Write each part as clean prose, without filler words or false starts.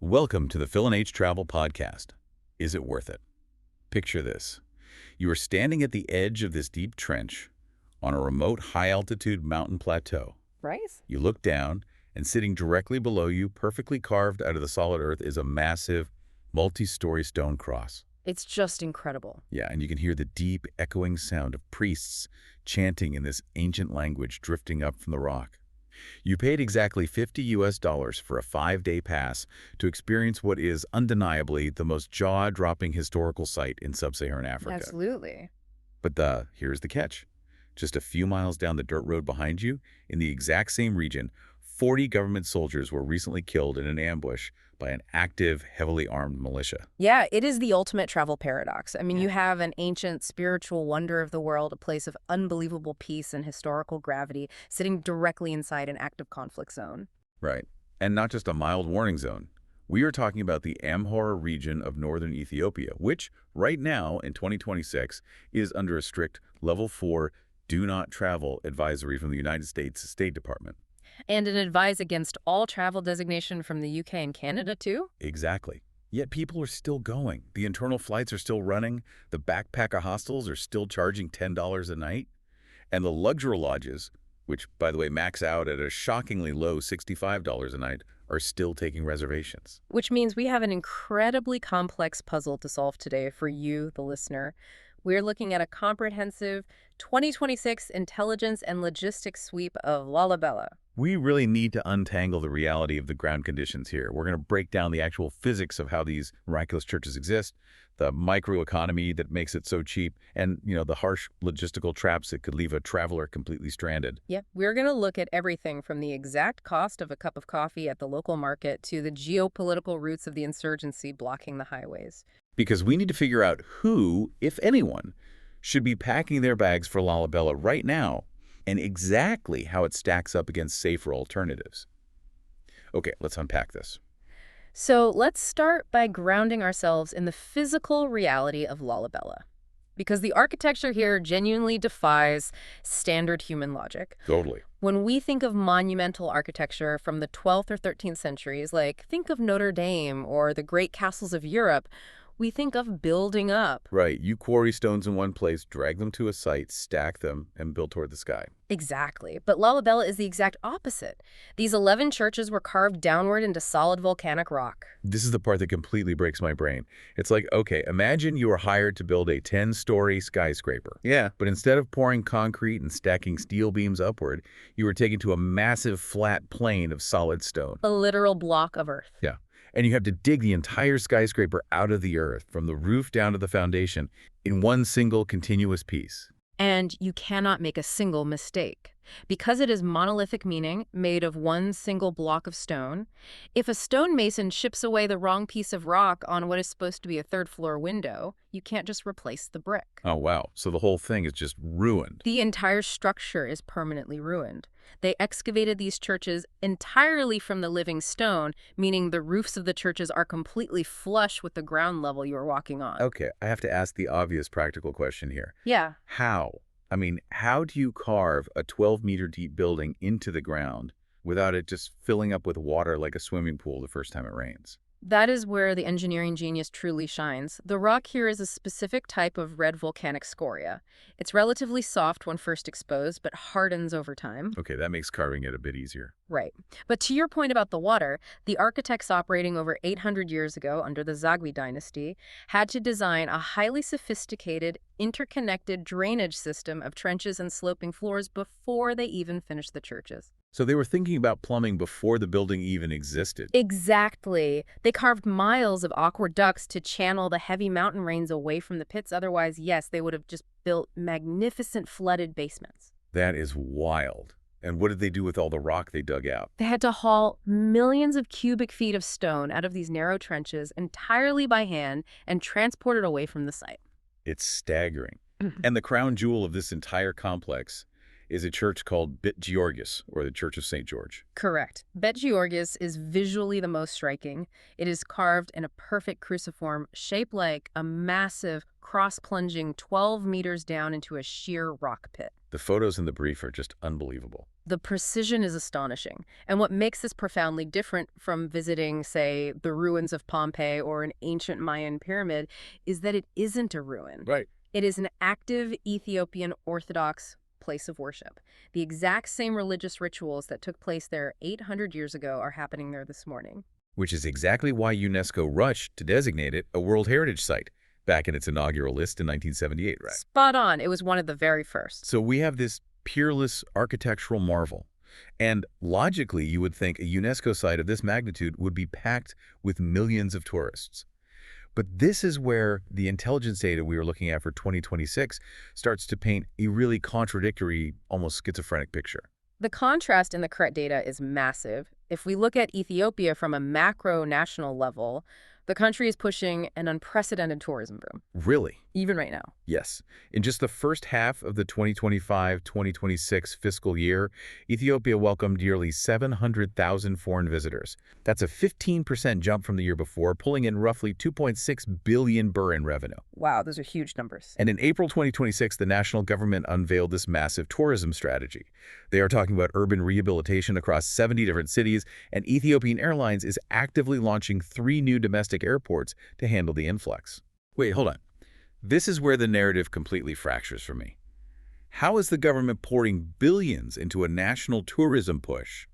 Welcome to the Phil and H Travel Podcast. Is it worth it? Picture this. You are standing at the edge of this deep trench on a remote high-altitude mountain plateau. Right? You look down, and sitting directly below you, perfectly carved out of the solid earth, is a massive, multi-story stone cross. It's just incredible. Yeah, and you can hear the deep, echoing sound of priests chanting in this ancient language drifting up from the rock. You paid exactly $50 for a 5-day pass to experience what is undeniably the most jaw-dropping historical site in sub-Saharan Africa. Absolutely. But here's the catch. Just a few miles down the dirt road behind you, in the exact same region, 40 government soldiers were recently killed in an ambush by an active, heavily armed militia. Yeah, it is the ultimate travel paradox. I mean, you have an ancient spiritual wonder of the world, a place of unbelievable peace and historical gravity, sitting directly inside an active conflict zone. Right. And not just a mild warning zone. We are talking about the Amhara region of northern Ethiopia, which, right now, in 2026, is under a strict Level 4 Do Not Travel advisory from the United States State Department. And an advise against all travel designation from the UK and Canada, too? Exactly. Yet people are still going. The internal flights are still running. The backpacker hostels are still charging $10 a night. And the luxury lodges, which, by the way, max out at a shockingly low $65 a night, are still taking reservations. Which means we have an incredibly complex puzzle to solve today for you, the listener. We're looking at a comprehensive 2026 intelligence and logistics sweep of Lalibela. We really need to untangle the reality of the ground conditions here. We're going to break down the actual physics of how these miraculous churches exist, the microeconomy that makes it so cheap, and, the harsh logistical traps that could leave a traveler completely stranded. Yeah, we're going to look at everything from the exact cost of a cup of coffee at the local market to the geopolitical roots of the insurgency blocking the highways. Because we need to figure out who, if anyone, should be packing their bags for Lalibela right now, and exactly how it stacks up against safer alternatives. Okay, let's unpack this. So let's start by grounding ourselves in the physical reality of Lalibela, because the architecture here genuinely defies standard human logic. Totally. When we think of monumental architecture from the 12th or 13th centuries, like think of Notre Dame or the great castles of Europe, we think of building up. Right. You quarry stones in one place, drag them to a site, stack them, and build toward the sky. Exactly. But Lalibela is the exact opposite. These 11 churches were carved downward into solid volcanic rock. This is the part that completely breaks my brain. It's like, okay, imagine you were hired to build a 10-story skyscraper. Yeah. But instead of pouring concrete and stacking steel beams upward, you were taken to a massive flat plane of solid stone. A literal block of earth. Yeah. And you have to dig the entire skyscraper out of the earth, from the roof down to the foundation, in one single continuous piece. And you cannot make a single mistake. Because it is monolithic, meaning made of one single block of stone, if a stonemason chips away the wrong piece of rock on what is supposed to be a third-floor window, you can't just replace the brick. Oh, wow. So the whole thing is just ruined. The entire structure is permanently ruined. They excavated these churches entirely from the living stone, meaning the roofs of the churches are completely flush with the ground level you are walking on. Okay, I have to ask the obvious practical question here. Yeah. How? I mean, how do you carve a 12-meter deep building into the ground without it just filling up with water like a swimming pool the first time it rains? That is where the engineering genius truly shines. The rock here is a specific type of red volcanic scoria. It's relatively soft when first exposed, but hardens over time. Okay, that makes carving it a bit easier. Right. But to your point about the water, the architects operating over 800 years ago under the Zagwe dynasty had to design a highly sophisticated, interconnected drainage system of trenches and sloping floors before they even finished the churches. So they were thinking about plumbing before the building even existed. Exactly. They carved miles of aqueducts to channel the heavy mountain rains away from the pits. Otherwise, yes, they would have just built magnificent flooded basements. That is wild. And what did they do with all the rock they dug out? They had to haul millions of cubic feet of stone out of these narrow trenches entirely by hand and transport it away from the site. It's staggering. And the crown jewel of this entire complex is a church called Bet Georgius, or the Church of St. George. Correct. Bet Georgius is visually the most striking. It is carved in a perfect cruciform, shaped like a massive, cross-plunging 12 meters down into a sheer rock pit. The photos in the brief are just unbelievable. The precision is astonishing. And what makes this profoundly different from visiting, say, the ruins of Pompeii or an ancient Mayan pyramid is that it isn't a ruin. Right. It is an active Ethiopian Orthodox place of worship. The exact same religious rituals that took place there 800 years ago are happening there this morning. Which is exactly why UNESCO rushed to designate it a World Heritage Site back in its inaugural list in 1978, right? Spot on. It was one of the very first. So we have this peerless architectural marvel. And logically, you would think a UNESCO site of this magnitude would be packed with millions of tourists. But this is where the intelligence data we were looking at for 2026 starts to paint a really contradictory, almost schizophrenic picture. The contrast in the current data is massive. If we look at Ethiopia from a macro-national level, the country is pushing an unprecedented tourism boom, Really? even right now. Yes. In just the first half of the 2025-2026 fiscal year, Ethiopia welcomed nearly 700,000 foreign visitors. That's a 15% jump from the year before, pulling in roughly 2.6 billion birr in revenue. Wow, those are huge numbers. And in April 2026, the national government unveiled this massive tourism strategy. They are talking about urban rehabilitation across 70 different cities, and Ethiopian Airlines is actively launching 3 new domestic airports to handle the influx. Wait, hold on. This is where the narrative completely fractures for me. How is the government pouring billions into a national tourism push,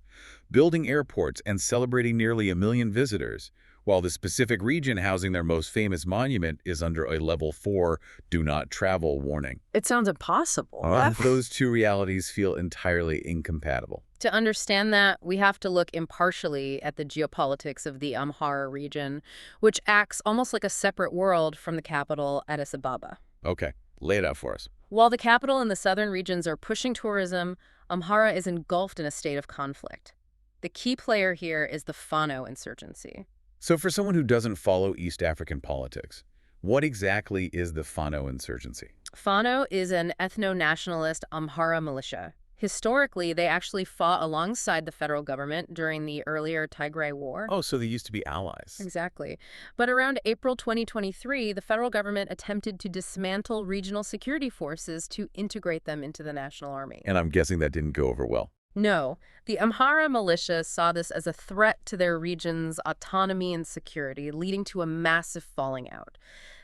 building airports and celebrating nearly 1 million visitors, while the specific region housing their most famous monument is under a level 4 do not travel warning? It sounds impossible. Those two realities feel entirely incompatible. To understand that, we have to look impartially at the geopolitics of the Amhara region, which acts almost like a separate world from the capital, Addis Ababa. Okay, lay it out for us. While the capital and the southern regions are pushing tourism, Amhara is engulfed in a state of conflict. The key player here is the Fano insurgency. So for someone who doesn't follow East African politics, what exactly is the Fano insurgency? Fano is an ethno-nationalist Amhara militia. Historically, they actually fought alongside the federal government during the earlier Tigray War. Oh, so they used to be allies. Exactly. But around April 2023, the federal government attempted to dismantle regional security forces to integrate them into the national army. And I'm guessing that didn't go over well. No, the Amhara militia saw this as a threat to their region's autonomy and security, leading to a massive falling out.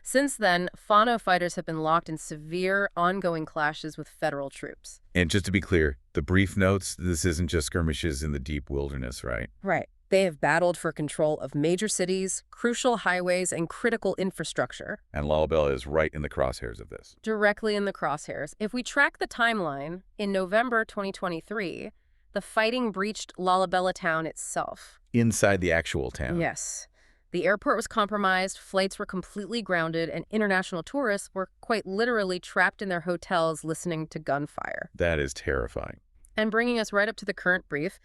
Since then, Fano fighters have been locked in severe, ongoing clashes with federal troops. And just to be clear, the brief notes, this isn't just skirmishes in the deep wilderness, right? Right. They have battled for control of major cities, crucial highways, and critical infrastructure. And Lalibela is right in the crosshairs of this. Directly in the crosshairs. If we track the timeline, in November 2023, the fighting breached Lalibela town itself. Inside the actual town. Yes. The airport was compromised, flights were completely grounded, and international tourists were quite literally trapped in their hotels listening to gunfire. That is terrifying. And bringing us right up to the current brief,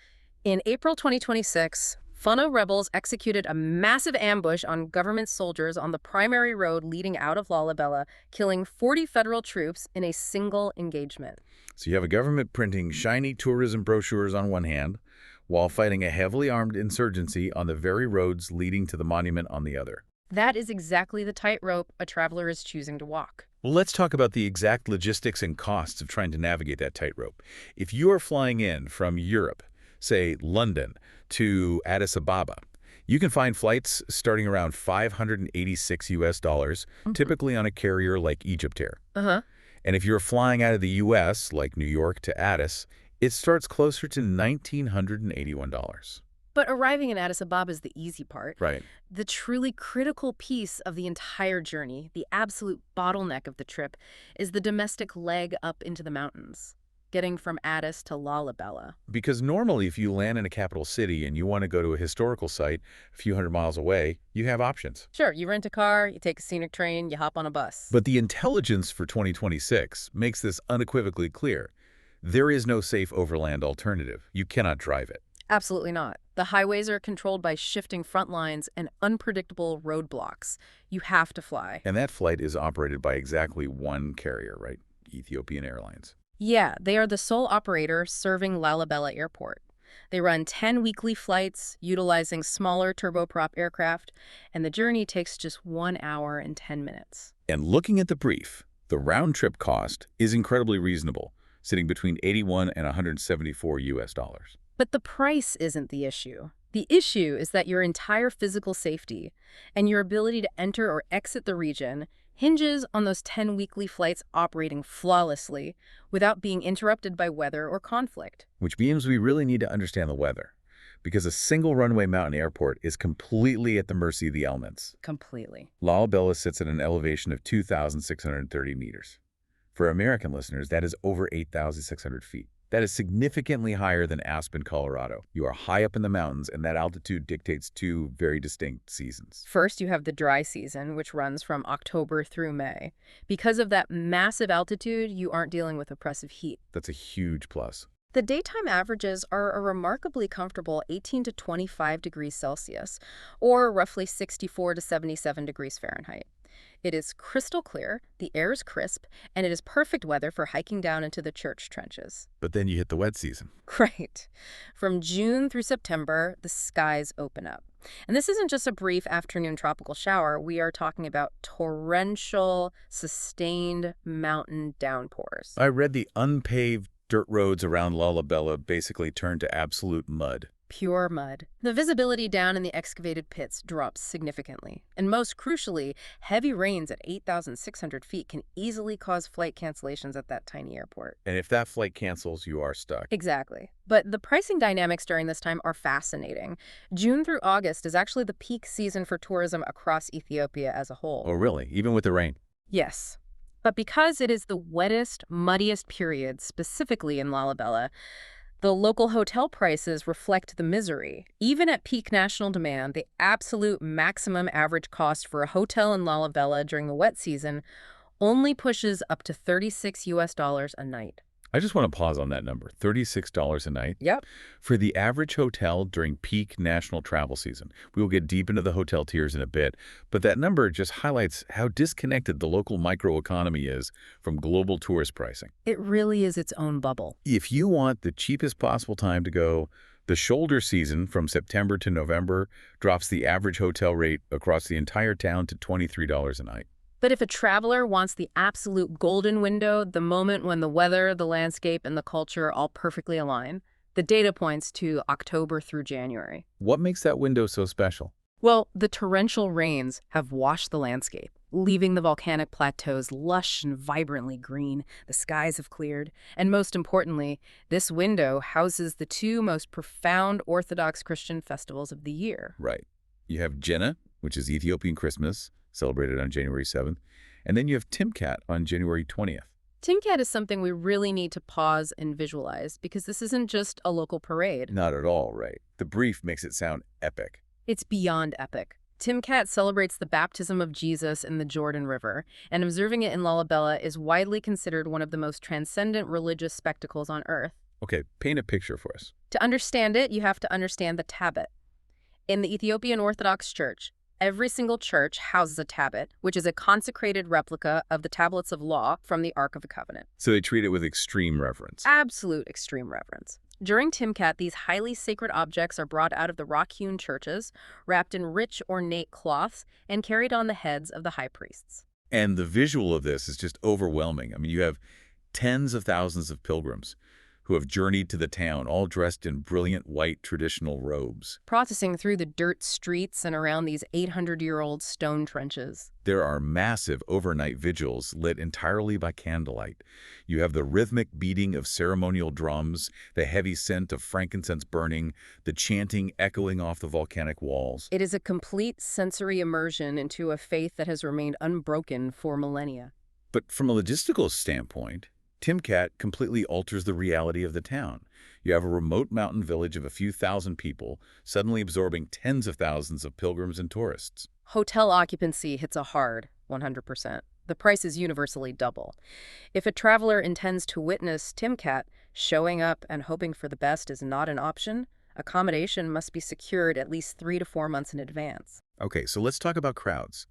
in April 2026, Fano rebels executed a massive ambush on government soldiers on the primary road leading out of Lalibela, killing 40 federal troops in a single engagement. So you have a government printing shiny tourism brochures on one hand, while fighting a heavily armed insurgency on the very roads leading to the monument on the other. That is exactly the tightrope a traveler is choosing to walk. Well, let's talk about the exact logistics and costs of trying to navigate that tightrope. If you are flying in from Europe, say London, to Addis Ababa, you can find flights starting around $586, typically on a carrier like EgyptAir. And if you're flying out of the U.S., like New York to Addis, it starts closer to $1,981. But arriving in Addis Ababa is the easy part. Right. The truly critical piece of the entire journey, the absolute bottleneck of the trip, is the domestic leg up into the mountains, getting from Addis to Lalibela. Because normally if you land in a capital city and you want to go to a historical site a few hundred miles away, you have options. Sure, you rent a car, you take a scenic train, you hop on a bus. But the intelligence for 2026 makes this unequivocally clear. There is no safe overland alternative. You cannot drive it. Absolutely not. The highways are controlled by shifting front lines and unpredictable roadblocks. You have to fly. And that flight is operated by exactly one carrier, right? Ethiopian Airlines. Yeah, they are the sole operator serving Lalibela Airport. They run 10 weekly flights, utilizing smaller turboprop aircraft, and the journey takes just 1 hour and 10 minutes. And looking at the brief, the round-trip cost is incredibly reasonable. sitting between 81 and 174 US dollars. But the price isn't the issue. The issue is that your entire physical safety and your ability to enter or exit the region hinges on those 10 weekly flights operating flawlessly without being interrupted by weather or conflict. Which means we really need to understand the weather, because a single runway mountain airport is completely at the mercy of the elements. Completely. Lalibela sits at an elevation of 2,630 meters. For American listeners, that is over 8,600 feet. That is significantly higher than Aspen, Colorado. You are high up in the mountains, and that altitude dictates two very distinct seasons. First, you have the dry season, which runs from October through May. Because of that massive altitude, you aren't dealing with oppressive heat. That's a huge plus. The daytime averages are a remarkably comfortable 18 to 25 degrees Celsius, or roughly 64 to 77 degrees Fahrenheit. It is crystal clear, the air is crisp, and it is perfect weather for hiking down into the church trenches. But then you hit the wet season. Right. From June through September, the skies open up. And this isn't just a brief afternoon tropical shower. We are talking about torrential, sustained mountain downpours. I read the unpaved dirt roads around Lalibela basically turned to absolute mud. Pure mud. The visibility down in the excavated pits drops significantly. And most crucially, heavy rains at 8,600 feet can easily cause flight cancellations at that tiny airport. And if that flight cancels, you are stuck. Exactly. But the pricing dynamics during this time are fascinating. June through August is actually the peak season for tourism across Ethiopia as a whole. Oh, really? Even with the rain? Yes. But because it is the wettest, muddiest period, specifically in Lalibela, the local hotel prices reflect the misery. Even at peak national demand, the absolute maximum average cost for a hotel in Lalibela during the wet season only pushes up to $36 a night. I just want to pause on that number, $36 a night. Yep. For the average hotel during peak national travel season. We will get deep into the hotel tiers in a bit, but that number just highlights how disconnected the local microeconomy is from global tourist pricing. It really is its own bubble. If you want the cheapest possible time to go, the shoulder season from September to November drops the average hotel rate across the entire town to $23 a night. But if a traveler wants the absolute golden window, the moment when the weather, the landscape, and the culture all perfectly align, the data points to October through January. What makes that window so special? Well, the torrential rains have washed the landscape, leaving the volcanic plateaus lush and vibrantly green. The skies have cleared. And most importantly, this window houses the two most profound Orthodox Christian festivals of the year. Right. You have Jenna, which is Ethiopian Christmas, celebrated on January 7th, and then you have Timkat on January 20th. Timkat is something we really need to pause and visualize because this isn't just a local parade. Not at all, right? The brief makes it sound epic. It's beyond epic. Timkat celebrates the baptism of Jesus in the Jordan River, and observing it in Lalibela is widely considered one of the most transcendent religious spectacles on earth. Okay, paint a picture for us. To understand it, you have to understand the tablet. In the Ethiopian Orthodox Church, every single church houses a tablet, which is a consecrated replica of the tablets of law from the Ark of the Covenant. So they treat it with extreme reverence. Absolute extreme reverence. During Timkat, these highly sacred objects are brought out of the rock-hewn churches, wrapped in rich, ornate cloths, and carried on the heads of the high priests. And the visual of this is just overwhelming. I mean, you have tens of thousands of pilgrims who have journeyed to the town, all dressed in brilliant white traditional robes. Processing through the dirt streets and around these 800-year-old stone trenches. There are massive overnight vigils lit entirely by candlelight. You have the rhythmic beating of ceremonial drums, the heavy scent of frankincense burning, the chanting echoing off the volcanic walls. It is a complete sensory immersion into a faith that has remained unbroken for millennia. But from a logistical standpoint, Timkat completely alters the reality of the town. You have a remote mountain village of a few thousand people suddenly absorbing tens of thousands of pilgrims and tourists. Hotel occupancy hits a hard 100%. The price is universally double. If a traveler intends to witness Timkat, showing up and hoping for the best is not an option. Accommodation must be secured at least 3 to 4 months in advance. Okay, so let's talk about crowds.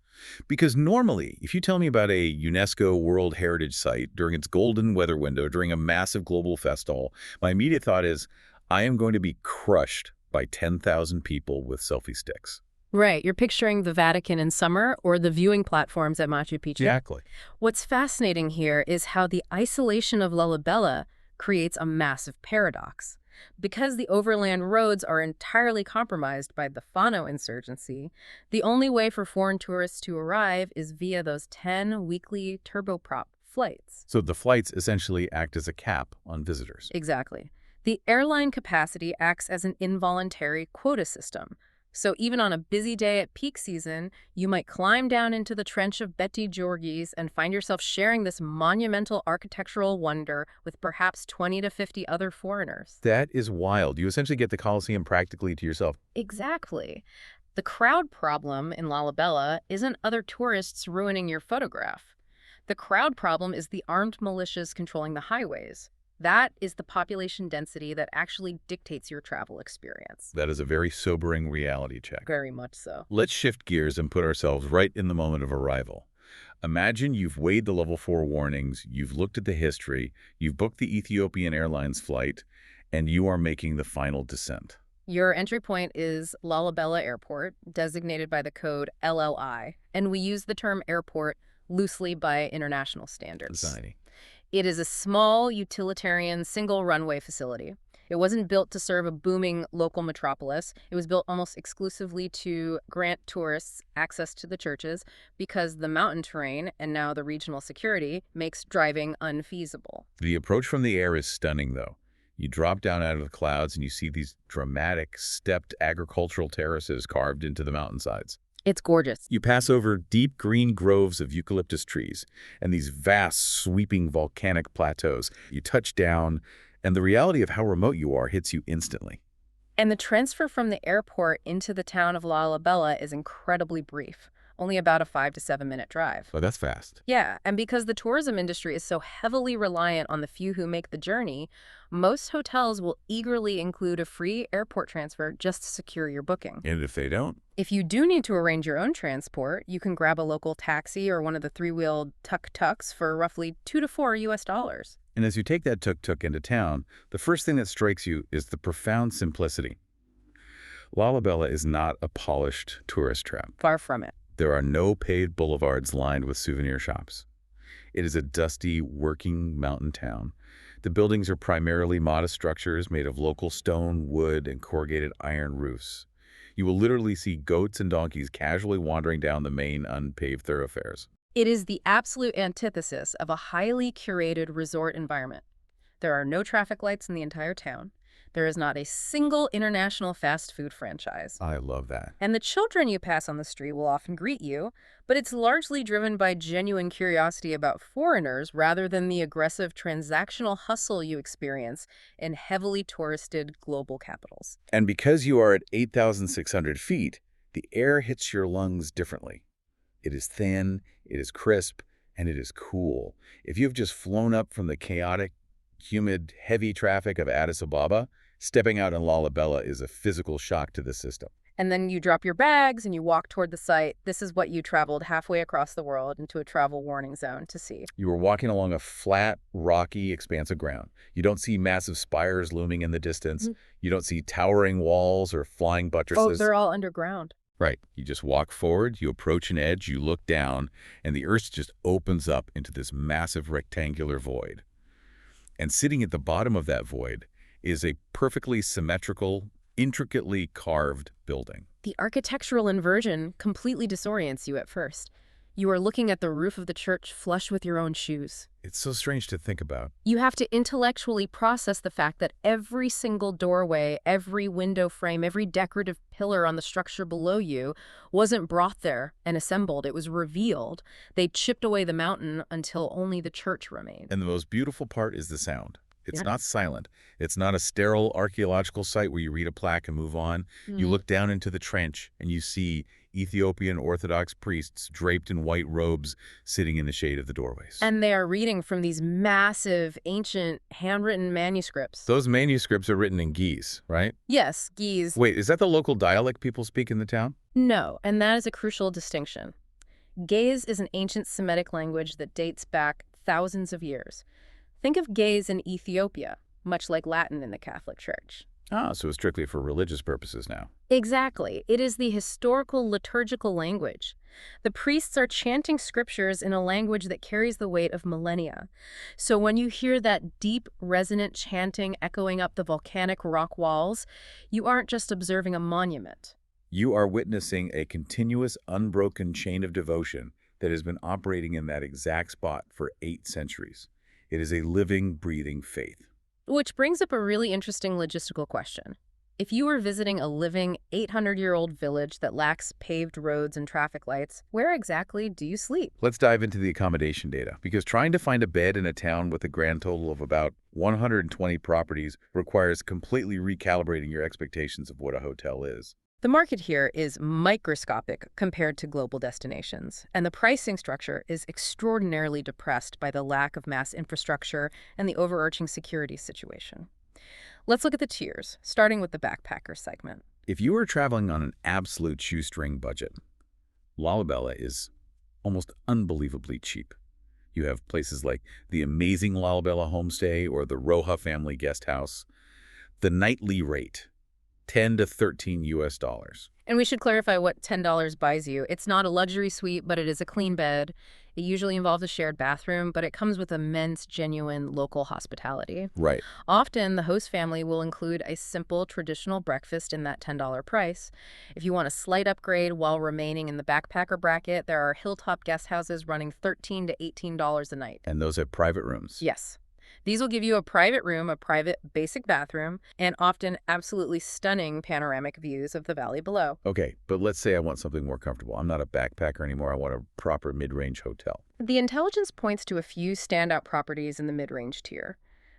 Because normally, if you tell me about a UNESCO World Heritage Site during its golden weather window during a massive global festival, my immediate thought is, I am going to be crushed by 10,000 people with selfie sticks. Right, you're picturing the Vatican in summer or the viewing platforms at Machu Picchu. Exactly. What's fascinating here is how the isolation of Lalibela creates a massive paradox. Because the overland roads are entirely compromised by the Fano insurgency, the only way for foreign tourists to arrive is via those 10 weekly turboprop flights. So the flights essentially act as a cap on visitors. Exactly. The airline capacity acts as an involuntary quota system. So even on a busy day at peak season, you might climb down into the trench of Betty Georgis and find yourself sharing this monumental architectural wonder with perhaps 20 to 50 other foreigners. That is wild. You essentially get the Colosseum practically to yourself. Exactly. The crowd problem in Lalibela isn't other tourists ruining your photograph. The crowd problem is the armed militias controlling the highways. That is the population density that actually dictates your travel experience. That is a very sobering reality check. Very much so. Let's shift gears and put ourselves right in the moment of arrival. Imagine you've weighed the level 4 warnings, you've looked at the history, you've booked the Ethiopian Airlines flight, and you are making the final descent. Your entry point is Lalibela Airport, designated by the code LLI, and we use the term airport loosely by international standards. Society. It is a small, utilitarian, single-runway facility. It wasn't built to serve a booming local metropolis. It was built almost exclusively to grant tourists access to the churches because the mountain terrain and now the regional security makes driving unfeasible. The approach from the air is stunning, though. You drop down out of the clouds and you see these dramatic, stepped agricultural terraces carved into the mountainsides. It's gorgeous. You pass over deep green groves of eucalyptus trees and these vast, sweeping volcanic plateaus. You touch down, and the reality of how remote you are hits you instantly. And the transfer from the airport into the town of Lalibela is incredibly brief, only about a 5 to 7 minute drive. Oh, that's fast. Yeah, and because the tourism industry is so heavily reliant on the few who make the journey, most hotels will eagerly include a free airport transfer just to secure your booking. And if they don't? If you do need to arrange your own transport, you can grab a local taxi or one of the three-wheeled tuk-tuks for roughly $2 to $4 US. And as you take that tuk-tuk into town, the first thing that strikes you is the profound simplicity. Lalibela is not a polished tourist trap. Far from it. There are no paved boulevards lined with souvenir shops. It is a dusty, working mountain town. The buildings are primarily modest structures made of local stone, wood, and corrugated iron roofs. You will literally see goats and donkeys casually wandering down the main unpaved thoroughfares. It is the absolute antithesis of a highly curated resort environment. There are no traffic lights in the entire town. There is not a single international fast food franchise. I love that. And the children you pass on the street will often greet you, but it's largely driven by genuine curiosity about foreigners rather than the aggressive transactional hustle you experience in heavily touristed global capitals. And because you are at 8,600 feet, the air hits your lungs differently. It is thin, it is crisp, and it is cool. If you've just flown up from the chaotic, humid, heavy traffic of Addis Ababa, stepping out in Lalibela is a physical shock to the system. And then you drop your bags and you walk toward the site. This is what you traveled halfway across the world into a travel warning zone to see. You are walking along a flat, rocky expanse of ground. You don't see massive spires looming in the distance. You don't see towering walls or flying buttresses. Oh, they're all underground. Right. You just walk forward, you approach an edge, you look down, and the earth just opens up into this massive rectangular void. And sitting at the bottom of that void is a perfectly symmetrical, intricately carved building. The architectural inversion completely disorients you at first. You are looking at the roof of the church flush with your own shoes. It's so strange to think about. You have to intellectually process the fact that every single doorway, every window frame, every decorative pillar on the structure below you wasn't brought there and assembled. It was revealed. They chipped away the mountain until only the church remained. And the most beautiful part is the sound. It's Yeah. not silent. It's not a sterile archaeological site where you read a plaque and move on. You look down into the trench and you see Ethiopian Orthodox priests draped in white robes sitting in the shade of the doorways. And they are reading from these massive, ancient, handwritten manuscripts. Those manuscripts are written in Ge'ez, right? Yes, Ge'ez. Wait, is that the local dialect people speak in the town? No, and that is a crucial distinction. Ge'ez is an ancient Semitic language that dates back thousands of years. Think of Ge'ez in Ethiopia, much like Latin in the Catholic Church. Ah, so it's strictly for religious purposes now. Exactly. It is the historical liturgical language. The priests are chanting scriptures in a language that carries the weight of millennia. So when you hear that deep, resonant chanting echoing up the volcanic rock walls, you aren't just observing a monument. You are witnessing a continuous, unbroken chain of devotion that has been operating in that exact spot for 8 centuries. It is a living, breathing faith. Which brings up a really interesting logistical question. If you were visiting a living 800-year-old village that lacks paved roads and traffic lights, where exactly do you sleep? Let's dive into the accommodation data, because trying to find a bed in a town with a grand total of about 120 properties requires completely recalibrating your expectations of what a hotel is. The market here is microscopic compared to global destinations, and the pricing structure is extraordinarily depressed by the lack of mass infrastructure and the overarching security situation. Let's look at the tiers, starting with the backpacker segment. If you are traveling on an absolute shoestring budget, Lalibela is almost unbelievably cheap. You have places like the amazing Lalibela homestay or the Roja family guest house. The nightly rate, 10 to 13 US dollars. And we should clarify what $10 buys you. It's not a luxury suite, but it is a clean bed. It usually involves a shared bathroom, but it comes with immense, genuine local hospitality. Right. Often, the host family will include a simple, traditional breakfast in that $10 price. If you want a slight upgrade while remaining in the backpacker bracket, there are hilltop guest houses running $13 to $18 a night. And those have private rooms. Yes. These will give you a private room, a private basic bathroom, and often absolutely stunning panoramic views of the valley below. Okay, but let's say I want something more comfortable. I'm not a backpacker anymore. I want a proper mid-range hotel. The intelligence points to a few standout properties in the mid-range tier.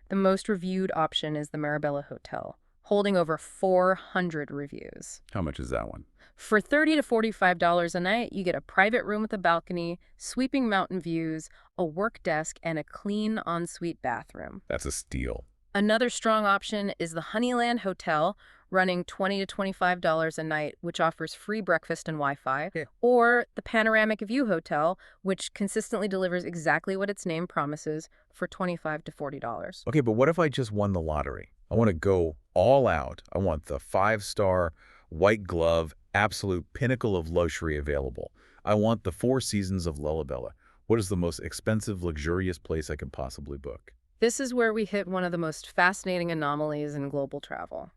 The most reviewed option is the Marabella Hotel, holding over 400 reviews. How much is that one? For $30 to $45 a night, you get a private room with a balcony, sweeping mountain views, a work desk, and a clean ensuite bathroom. That's a steal. Another strong option is the Honeyland Hotel, running $20 to $25 a night, which offers free breakfast and Wi-Fi, or the Panoramic View Hotel, which consistently delivers exactly what its name promises for $25 to $40. Okay, but what if I just won the lottery? I want to go all out. I want the 5-star, white glove, absolute pinnacle of luxury available. I want the 4 seasons of Lalibela. What is the most expensive, luxurious place I could possibly book? This is where we hit one of the most fascinating anomalies in global travel.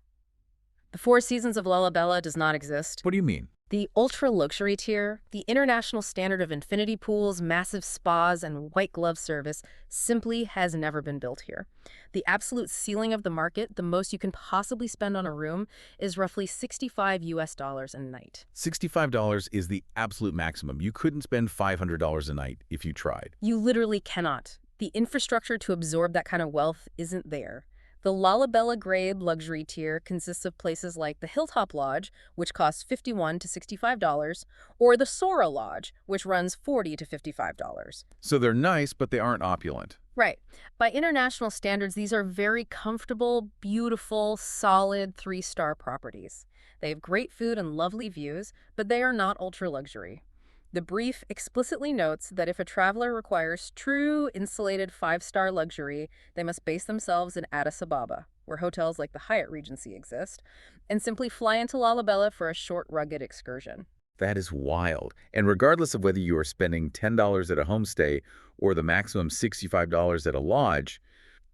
The 4 seasons of Lalibela does not exist. What do you mean? The ultra-luxury tier, the international standard of infinity pools, massive spas, and white glove service simply has never been built here. The absolute ceiling of the market, the most you can possibly spend on a room, is roughly $65 US a night. $65 is the absolute maximum. You couldn't spend $500 a night if you tried. You literally cannot. The infrastructure to absorb that kind of wealth isn't there. The Lalibela grade luxury tier consists of places like the Hilltop Lodge, which costs $51 to $65, or the Sora Lodge, which runs $40 to $55. So they're nice, but they aren't opulent. Right. By international standards, these are very comfortable, beautiful, solid 3-star properties. They have great food and lovely views, but they are not ultra-luxury. The brief explicitly notes that if a traveler requires true insulated 5-star luxury, they must base themselves in Addis Ababa, where hotels like the Hyatt Regency exist, and simply fly into Lalibela for a short, rugged excursion. That is wild. And regardless of whether you are spending $10 at a homestay or the maximum $65 at a lodge,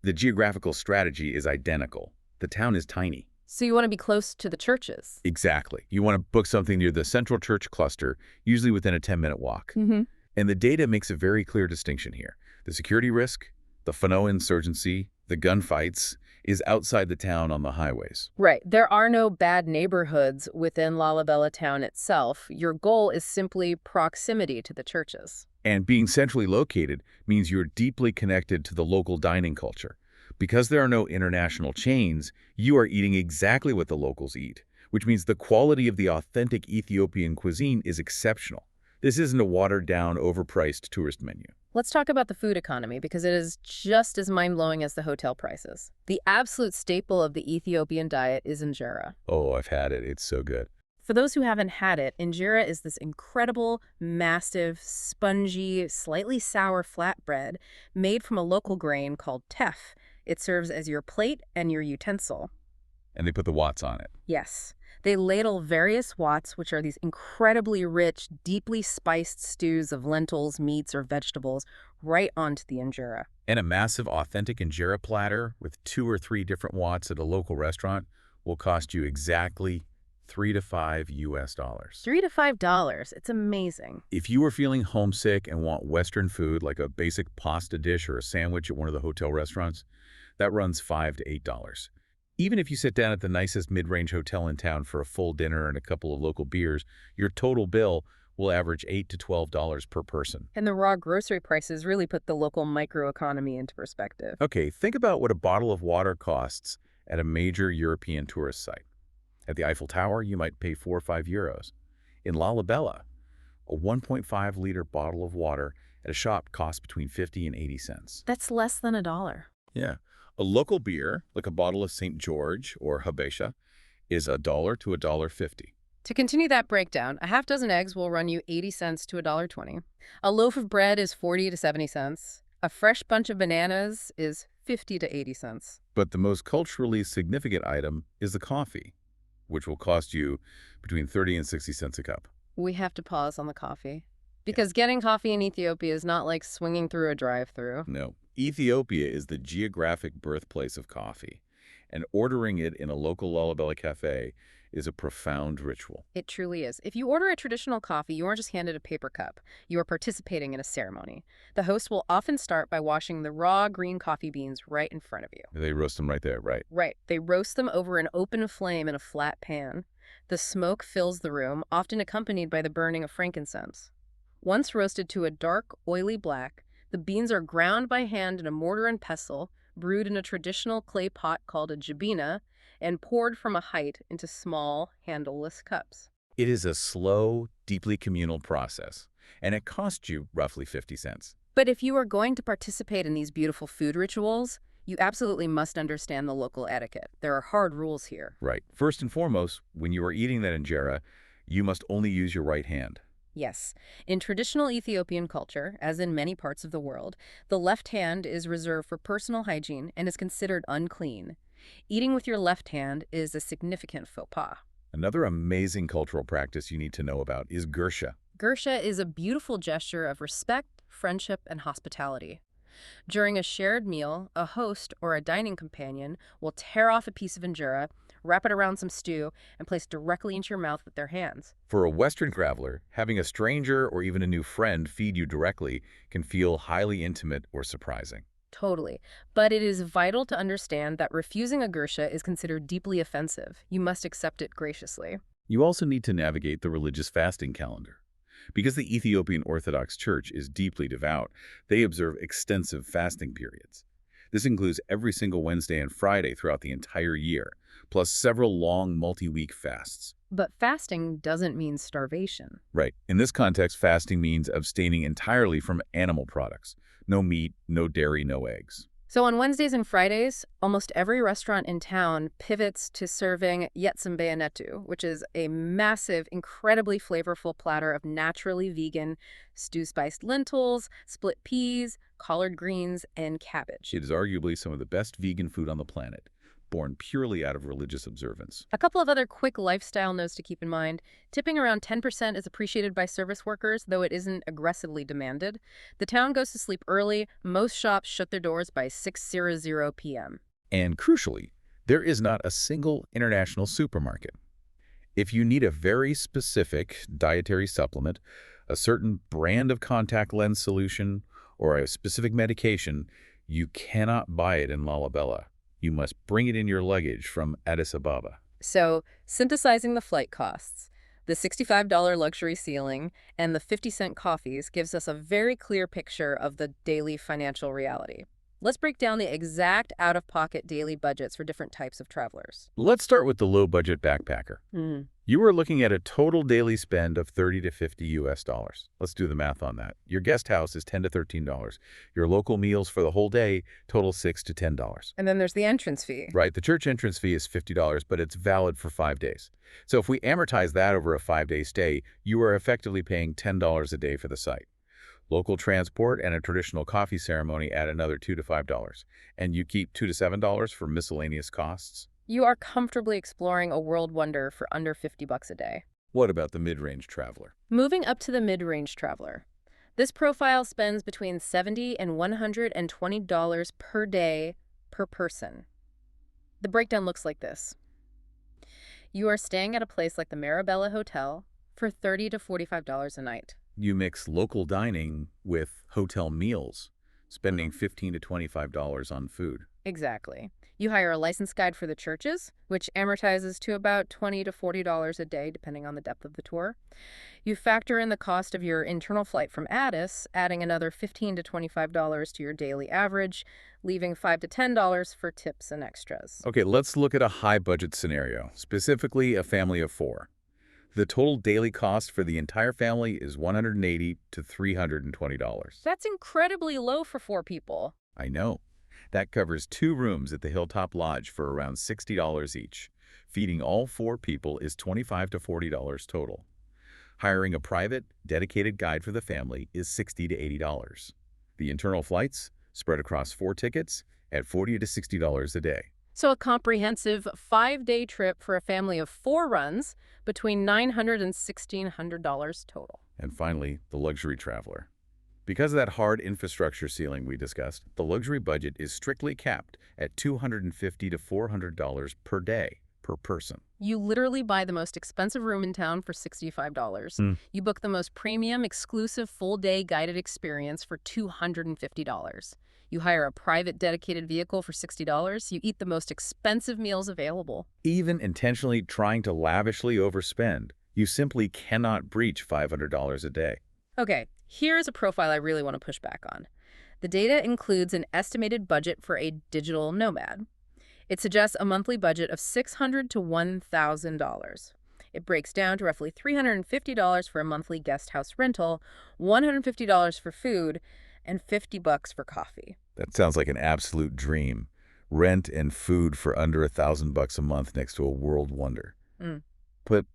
the geographical strategy is identical. The town is tiny. So you want to be close to the churches. Exactly. You want to book something near the central church cluster, usually within a 10-minute walk. Mm-hmm. And the data makes a very clear distinction here. The security risk, the Fano insurgency, the gunfights, is outside the town on the highways. Right. There are no bad neighborhoods within Lalibela town itself. Your goal is simply proximity to the churches. And being centrally located means you're deeply connected to the local dining culture. Because there are no international chains, you are eating exactly what the locals eat, which means the quality of the authentic Ethiopian cuisine is exceptional. This isn't a watered-down, overpriced tourist menu. Let's talk about the food economy, because it is just as mind-blowing as the hotel prices. The absolute staple of the Ethiopian diet is injera. Oh, I've had it. It's so good. For those who haven't had it, injera is this incredible, massive, spongy, slightly sour flatbread made from a local grain called teff. It serves as your plate and your utensil. And they put the watts on it. Yes. They ladle various wats, which are these incredibly rich, deeply spiced stews of lentils, meats, or vegetables, right onto the injera. And a massive authentic injera platter with 2 or 3 different wats at a local restaurant will cost you exactly $3 to $5. $3 to $5. It's amazing. If you are feeling homesick and want Western food like a basic pasta dish or a sandwich at one of the hotel restaurants, that runs $5 to $8. Even if you sit down at the nicest mid-range hotel in town for a full dinner and a couple of local beers, your total bill will average $8 to $12 per person. And the raw grocery prices really put the local microeconomy into perspective. Okay, think about what a bottle of water costs at a major European tourist site. At the Eiffel Tower, you might pay €4 or €5. In Lalibela, a 1.5-liter bottle of water at a shop costs between 50 and 80 cents. That's less than $1. Yeah. A local beer, like a bottle of St. George or Habesha, is $1 to $1.50. To continue that breakdown, a half dozen eggs will run you 80 cents to $1.20. A loaf of bread is 40 to 70 cents. A fresh bunch of bananas is 50 to 80 cents. But the most culturally significant item is the coffee, which will cost you between 30 and 60 cents a cup. We have to pause on the coffee. Because getting coffee in Ethiopia is not like swinging through a drive-thru. No. Ethiopia is the geographic birthplace of coffee, and ordering it in a local Lalibela cafe is a profound ritual. It truly is. If you order a traditional coffee, you aren't just handed a paper cup. You are participating in a ceremony. The host will often start by washing the raw green coffee beans right in front of you. They roast them right there, right? Right. They roast them over an open flame in a flat pan. The smoke fills the room, often accompanied by the burning of frankincense. Once roasted to a dark, oily black, the beans are ground by hand in a mortar and pestle, brewed in a traditional clay pot called a jabina, and poured from a height into small, handleless cups. It is a slow, deeply communal process, and it costs you roughly 50 cents. But if you are going to participate in these beautiful food rituals, you absolutely must understand the local etiquette. There are hard rules here. Right. First and foremost, when you are eating that injera, you must only use your right hand. Yes. In traditional Ethiopian culture, as in many parts of the world, the left hand is reserved for personal hygiene and is considered unclean. Eating with your left hand is a significant faux pas. Another amazing cultural practice you need to know about is gursha. Gursha is a beautiful gesture of respect, friendship, and hospitality. During a shared meal, a host or a dining companion will tear off a piece of injera, wrap it around some stew, and place directly into your mouth with their hands. For a Western traveler, having a stranger or even a new friend feed you directly can feel highly intimate or surprising. Totally. But it is vital to understand that refusing a gursha is considered deeply offensive. You must accept it graciously. You also need to navigate the religious fasting calendar. Because the Ethiopian Orthodox Church is deeply devout, they observe extensive fasting periods. This includes every single Wednesday and Friday throughout the entire year, plus several long multi-week fasts. But fasting doesn't mean starvation. Right. In this context, fasting means abstaining entirely from animal products. No meat, no dairy, no eggs. So on Wednesdays and Fridays, almost every restaurant in town pivots to serving yetsembeanetu, which is a massive, incredibly flavorful platter of naturally vegan stew-spiced lentils, split peas, collard greens, and cabbage. It is arguably some of the best vegan food on the planet, born purely out of religious observance. A couple of other quick lifestyle notes to keep in mind. Tipping around 10% is appreciated by service workers, though it isn't aggressively demanded. The town goes to sleep early. Most shops shut their doors by 6:00 p.m. And crucially, there is not a single international supermarket. If you need a very specific dietary supplement, a certain brand of contact lens solution, or a specific medication, you cannot buy it in Lalibela. You must bring it in your luggage from Addis Ababa. So, synthesizing the flight costs, the $65 luxury ceiling, and the 50-cent coffees gives us a very clear picture of the daily financial reality. Let's break down the exact out-of-pocket daily budgets for different types of travelers. Let's start with the low-budget backpacker. You are looking at a total daily spend of $30 to $50. Let's do the math on that. Your guest house is $10 to $13. Your local meals for the whole day total $6 to $10. And then there's the entrance fee. Right. The church entrance fee is $50, but it's valid for 5 days. So if we amortize that over a 5-day stay, you are effectively paying $10 a day for the site. Local transport and a traditional coffee ceremony add another $2 to $5. And you keep $2 to $7 for miscellaneous costs. You are comfortably exploring a world wonder for under 50 bucks a day. What about the mid-range traveler? Moving up to the mid-range traveler. This profile spends between $70 and $120 per day per person. The breakdown looks like this. You are staying at a place like the Marabella Hotel for $30 to $45 a night. You mix local dining with hotel meals, spending $15 to $25 on food. Exactly. You hire a license guide for the churches, which amortizes to about $20 to $40 a day, depending on the depth of the tour. You factor in the cost of your internal flight from Addis, adding another $15 to $25 to your daily average, leaving $5 to $10 for tips and extras. Okay, let's look at a high-budget scenario, specifically a family of 4. The total daily cost for the entire family is $180 to $320. That's incredibly low for 4 people. I know. That covers 2 rooms at the Hilltop Lodge for around $60 each. Feeding all 4 people is $25 to $40 total. Hiring a private, dedicated guide for the family is $60 to $80. The internal flights, spread across 4 tickets, at $40 to $60 a day. So a comprehensive 5-day trip for a family of 4 runs between $900 and $1,600 total. And finally, the luxury traveler. Because of that hard infrastructure ceiling we discussed, the luxury budget is strictly capped at $250 to $400 per day per person. You literally buy the most expensive room in town for $65. You book the most premium, exclusive, full-day guided experience for $250. You hire a private, dedicated vehicle for $60. You eat the most expensive meals available. Even intentionally trying to lavishly overspend, you simply cannot breach $500 a day. Okay, here's a profile I really want to push back on. The data includes an estimated budget for a digital nomad. It suggests a monthly budget of $600 to $1,000. It breaks down to roughly $350 for a monthly guest house rental, $150 for food, and $50 for coffee. That sounds like an absolute dream. Rent and food for under $1,000 a month next to a world wonder. But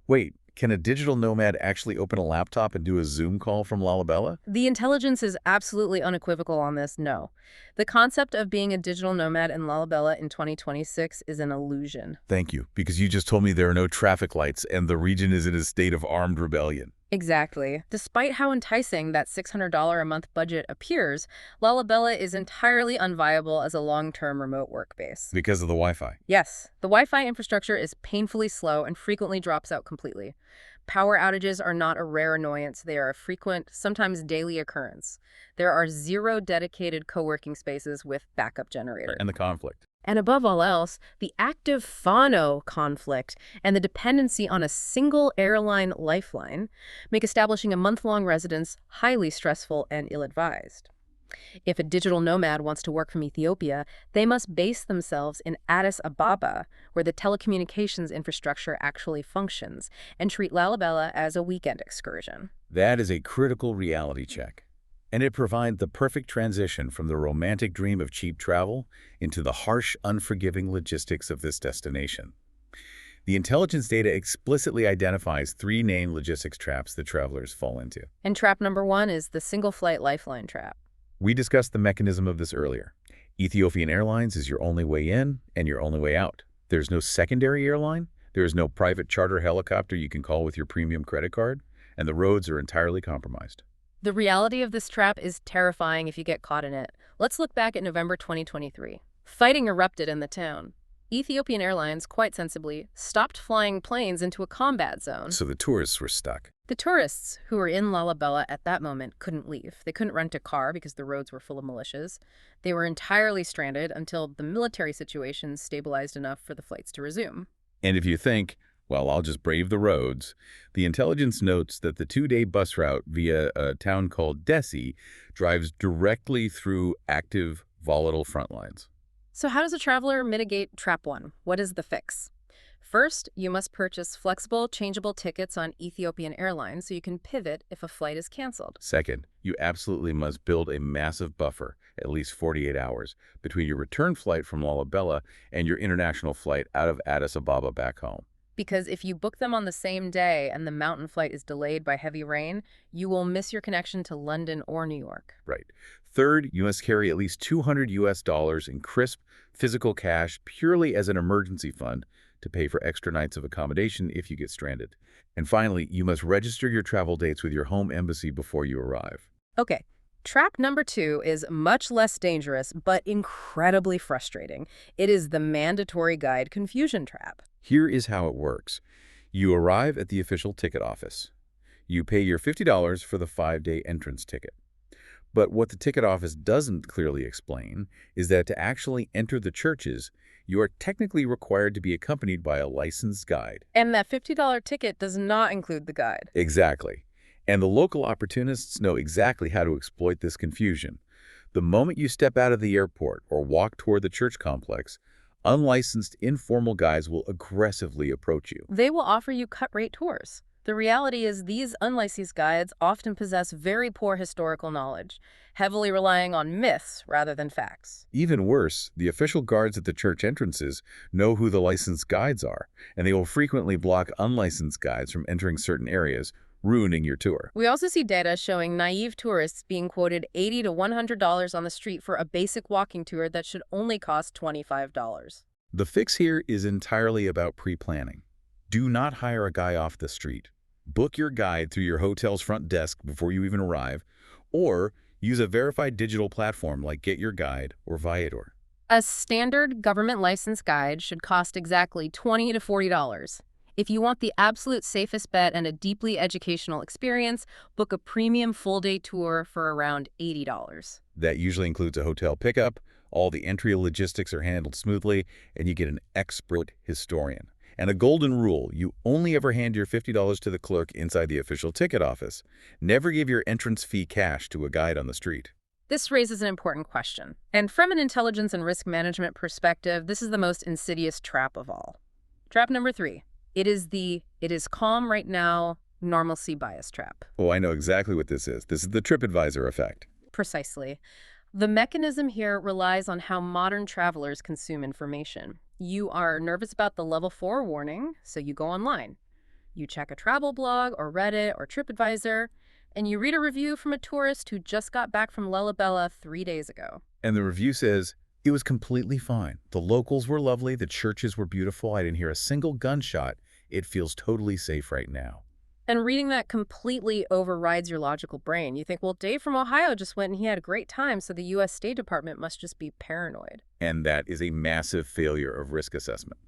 wait, can a digital nomad actually open a laptop and do a Zoom call from Lalibela? The intelligence is absolutely unequivocal on this, no. The concept of being a digital nomad in Lalibela in 2026 is an illusion. Thank you, because you just told me there are no traffic lights and the region is in a state of armed rebellion. Exactly. Despite how enticing that $600 a month budget appears, Lalibela is entirely unviable as a long-term remote work base. Because of the Wi-Fi? Yes, the Wi-Fi infrastructure is painfully slow and frequently drops out completely. Power outages are not a rare annoyance. They are a frequent, sometimes daily occurrence. There are 0 dedicated co-working spaces with backup generators. And the conflict. And above all else, the active Fano conflict and the dependency on a single airline lifeline make establishing a month-long residence highly stressful and ill-advised. If a digital nomad wants to work from Ethiopia, they must base themselves in Addis Ababa, where the telecommunications infrastructure actually functions, and treat Lalibela as a weekend excursion. That is a critical reality check. And it provides the perfect transition from the romantic dream of cheap travel into the harsh, unforgiving logistics of this destination. The intelligence data explicitly identifies 3 main logistics traps that travelers fall into. And trap number 1 is the single-flight lifeline trap. We discussed the mechanism of this earlier. Ethiopian Airlines is your only way in and your only way out. There's no secondary airline. There is no private charter helicopter you can call with your premium credit card. And the roads are entirely compromised. The reality of this trap is terrifying if you get caught in it. Let's look back at November 2023. Fighting erupted in the town. Ethiopian Airlines, quite sensibly, stopped flying planes into a combat zone. So the tourists were stuck. The tourists who were in Lalibela at that moment couldn't leave. They couldn't rent a car because the roads were full of militias. They were entirely stranded until the military situation stabilized enough for the flights to resume. And if you think, well, I'll just brave the roads, the intelligence notes that the 2-day bus route via a town called Desi drives directly through active, volatile front lines. So how does a traveler mitigate trap 1? What is the fix? First, you must purchase flexible, changeable tickets on Ethiopian Airlines so you can pivot if a flight is canceled. Second, you absolutely must build a massive buffer, at least 48 hours, between your return flight from Lalibela and your international flight out of Addis Ababa back home. Because if you book them on the same day and the mountain flight is delayed by heavy rain, you will miss your connection to London or New York. Right. Third, you must carry at least $200 in crisp, Physical cash purely as an emergency fund to pay for extra nights of accommodation if you get stranded. And finally, you must register your travel dates with your home embassy before you arrive. Okay. Trap number 2 is much less dangerous, but incredibly frustrating. It is the mandatory guide confusion trap. Here is how it works. You arrive at the official ticket office. You pay your $50 for the 5-day entrance ticket. But what the ticket office doesn't clearly explain is that to actually enter the churches, you are technically required to be accompanied by a licensed guide. And that $50 ticket does not include the guide. Exactly. And the local opportunists know exactly how to exploit this confusion. The moment you step out of the airport or walk toward the church complex, unlicensed informal guides will aggressively approach you. They will offer you cut-rate tours. The reality is these unlicensed guides often possess very poor historical knowledge, heavily relying on myths rather than facts. Even worse, the official guards at the church entrances know who the licensed guides are, and they will frequently block unlicensed guides from entering certain areas, ruining your tour. We also see data showing naive tourists being quoted $80 to $100 on the street for a basic walking tour that should only cost $25. The fix here is entirely about pre-planning. Do not hire a guy off the street. Book your guide through your hotel's front desk before you even arrive, or use a verified digital platform like Get Your Guide or Viator. A standard government licensed guide should cost exactly $20 to $40. If you want the absolute safest bet and a deeply educational experience, book a premium full-day tour for around $80. That usually includes a hotel pickup, all the entry logistics are handled smoothly, and you get an expert historian. And a golden rule, you only ever hand your $50 to the clerk inside the official ticket office. Never give your entrance fee cash to a guide on the street. This raises an important question. And from an intelligence and risk management perspective, this is the most insidious trap of all. Trap number 3. It is calm right now, normalcy bias trap. Oh, I know exactly what this is. This is the TripAdvisor effect. Precisely. The mechanism here relies on how modern travelers consume information. You are nervous about the level 4 warning, so you go online. You check a travel blog or Reddit or TripAdvisor, and you read a review from a tourist who just got back from Lalibela 3 days ago. And the review says, it was completely fine. The locals were lovely. The churches were beautiful. I didn't hear a single gunshot. It feels totally safe right now. And reading that completely overrides your logical brain. You think, well, Dave from Ohio just went and he had a great time, so the U.S. State Department must just be paranoid. And that is a massive failure of risk assessment.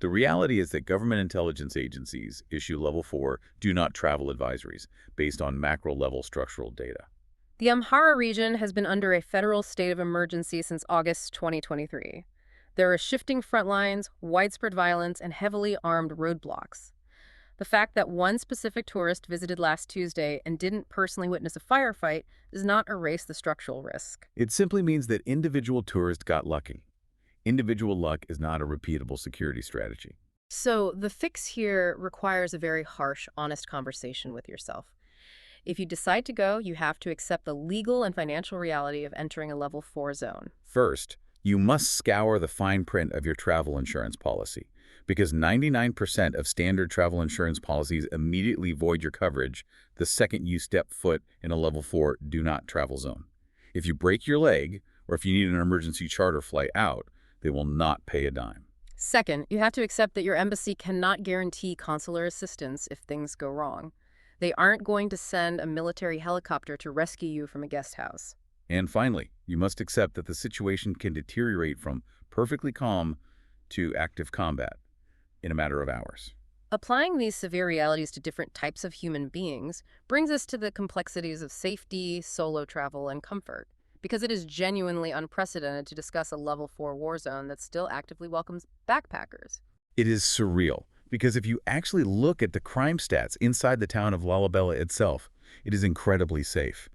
The reality is that government intelligence agencies issue level 4 do not travel advisories based on macro-level structural data. The Amhara region has been under a federal state of emergency since August 2023. There are shifting front lines, widespread violence, and heavily armed roadblocks. The fact that one specific tourist visited last Tuesday and didn't personally witness a firefight does not erase the structural risk. It simply means that individual tourists got lucky. Individual luck is not a repeatable security strategy. So the fix here requires a very harsh, honest conversation with yourself. If you decide to go, you have to accept the legal and financial reality of entering a level 4 zone. First, you must scour the fine print of your travel insurance policy, because 99% of standard travel insurance policies immediately void your coverage the second you step foot in a level 4 do not travel zone. If you break your leg, or if you need an emergency charter flight out, they will not pay a dime. Second, you have to accept that your embassy cannot guarantee consular assistance if things go wrong. They aren't going to send a military helicopter to rescue you from a guest house. And finally, you must accept that the situation can deteriorate from perfectly calm to active combat in a matter of hours. Applying these severe realities to different types of human beings brings us to the complexities of safety, solo travel, and comfort, because it is genuinely unprecedented to discuss a level 4 war zone that still actively welcomes backpackers. It is surreal, because if you actually look at the crime stats inside the town of Lalibela itself, it is incredibly safe.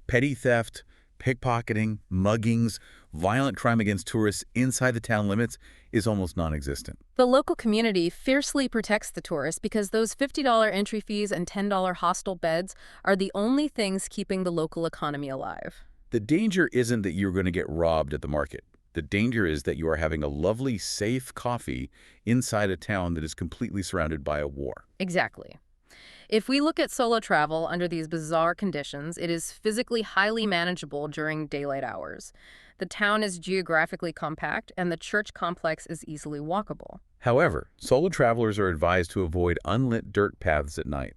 Petty theft, pickpocketing, muggings, violent crime against tourists inside the town limits is almost non-existent. The local community fiercely protects the tourists because those $50 entry fees and $10 hostel beds are the only things keeping the local economy alive. The danger isn't that you're going to get robbed at the market. The danger is that you are having a lovely, safe coffee inside a town that is completely surrounded by a war. Exactly. If we look at solo travel under these bizarre conditions, it is physically highly manageable during daylight hours. The town is geographically compact, and the church complex is easily walkable. However, solo travelers are advised to avoid unlit dirt paths at night.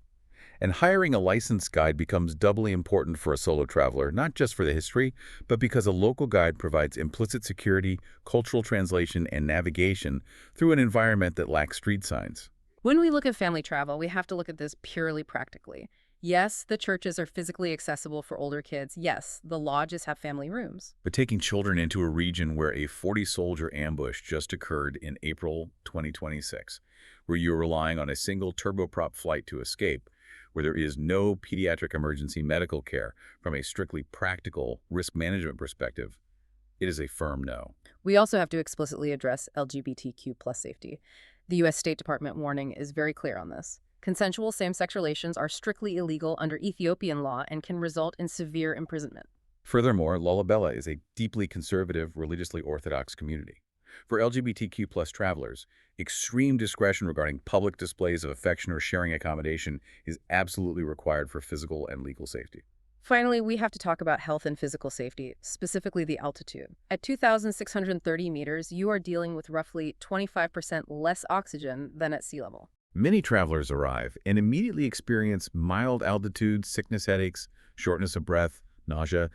And hiring a licensed guide becomes doubly important for a solo traveler, not just for the history, but because a local guide provides implicit security, cultural translation, and navigation through an environment that lacks street signs. When we look at family travel, we have to look at this purely practically. Yes, the churches are physically accessible for older kids. Yes, the lodges have family rooms. But taking children into a region where a 40-soldier ambush just occurred in April 2026, where you're relying on a single turboprop flight to escape, where there is no pediatric emergency medical care from a strictly practical risk management perspective, it is a firm no. We also have to explicitly address LGBTQ+ safety. The U.S. State Department warning is very clear on this. Consensual same-sex relations are strictly illegal under Ethiopian law and can result in severe imprisonment. Furthermore, Lalibela is a deeply conservative, religiously orthodox community. For LGBTQ+ travelers, extreme discretion regarding public displays of affection or sharing accommodation is absolutely required for physical and legal safety. Finally, we have to talk about health and physical safety, specifically the altitude. At 2,630 meters, you are dealing with roughly 25% less oxygen than at sea level. Many travelers arrive and immediately experience mild altitude, sickness headaches, shortness of breath, nausea.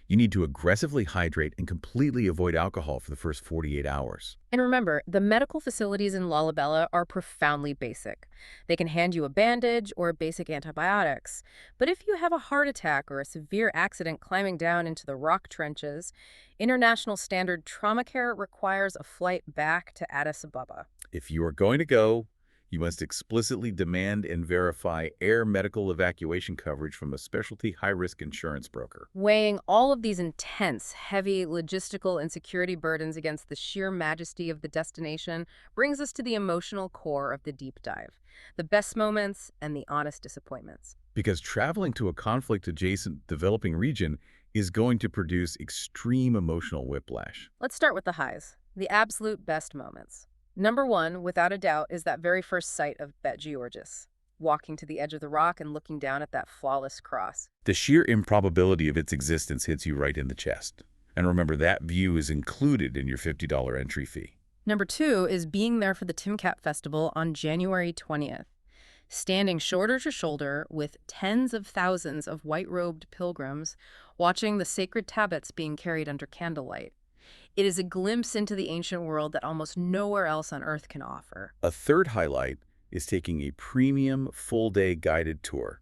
You need to aggressively hydrate and completely avoid alcohol for the first 48 hours. And remember, the medical facilities in Lalibela are profoundly basic. They can hand you a bandage or basic antibiotics. But if you have a heart attack or a severe accident climbing down into the rock trenches, international standard trauma care requires a flight back to Addis Ababa. If you are going to go, you must explicitly demand and verify air medical evacuation coverage from a specialty high-risk insurance broker. Weighing all of these intense, heavy logistical and security burdens against the sheer majesty of the destination brings us to the emotional core of the deep dive, the best moments and the honest disappointments. Because traveling to a conflict-adjacent developing region is going to produce extreme emotional whiplash. Let's start with the highs, the absolute best moments. Number one, without a doubt, is that very first sight of Bet Georges, walking to the edge of the rock and looking down at that flawless cross. The sheer improbability of its existence hits you right in the chest. And remember, that view is included in your $50 entry fee. Number two is being there for the Timkat Festival on January 20th. Standing shoulder to shoulder with tens of thousands of white-robed pilgrims, watching the sacred tablets being carried under candlelight. It is a glimpse into the ancient world that almost nowhere else on Earth can offer. A third highlight is taking a premium full-day guided tour.